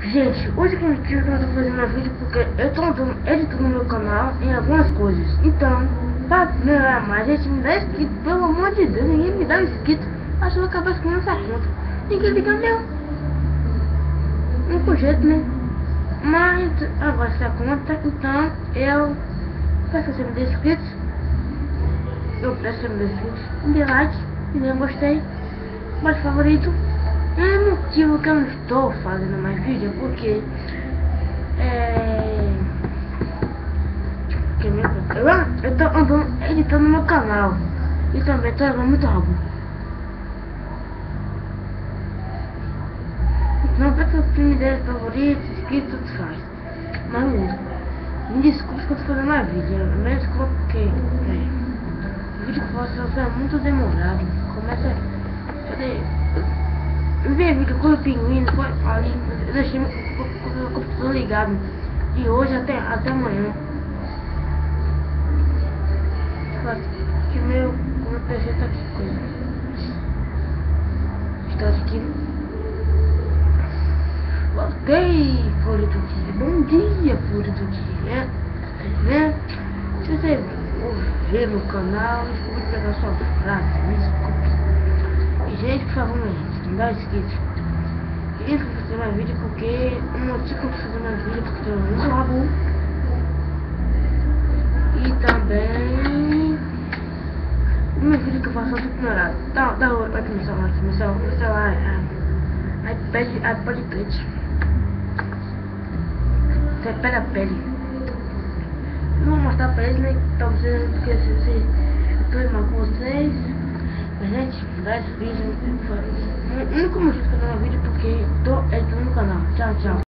Gente, hoje que eu tô fazendo um vídeo porque eu tô editando no meu canal em algumas coisas. Então, pra melhorar mais, gente, me dá inscrito, pelo amor de Deus, ninguém me dá inscrito. Acho que eu acabar escolhendo essa conta. Ninguém liga meu. Único jeito, né? Mas agora essa conta, então eu peço que você me dê inscritos. Eu peço que você me dê inscritos. Dê like, dê um gostei, bate favorito. O motivo que eu não estou fazendo mais vídeo é porque eu tô andando editando meu canal e também tô jogando muito álbum. Não vai ter filme dele favorito, inscrito, tudo faz. Mas me desculpe que eu tô fazendo mais vídeo. Me desculpe porque o vídeo que eu faço é muito demorado. Começa. Eu vi vídeo com o pinguim, ali, eu deixei o computador ligado de hoje até amanhã. Só que meu PC tá aqui coisa. Está aqui. Voltei, Folha do Dia. Bom dia, Folha do Dia. Né? Se você ver no canal, desculpe pegar sua frase, me desculpe. E gente, por favor, me dá inscrito. Eu vou fazer mais vídeo porque o motivo que eu vou fazer mais vídeo é porque eu não jogo. E também o meu vídeo que eu faço é tudo ignorado. Dá oi aqui no celular, meu celular é iPad Touch. Você pega a pele. Não vou mostrar pra eles, né? Talvez vocês não esqueçam se eu tô irmão com vocês. Mas gente, dá esse vídeo. O único motivo que eu tô no vídeo é porque tô editando no canal. Tchau, tchau.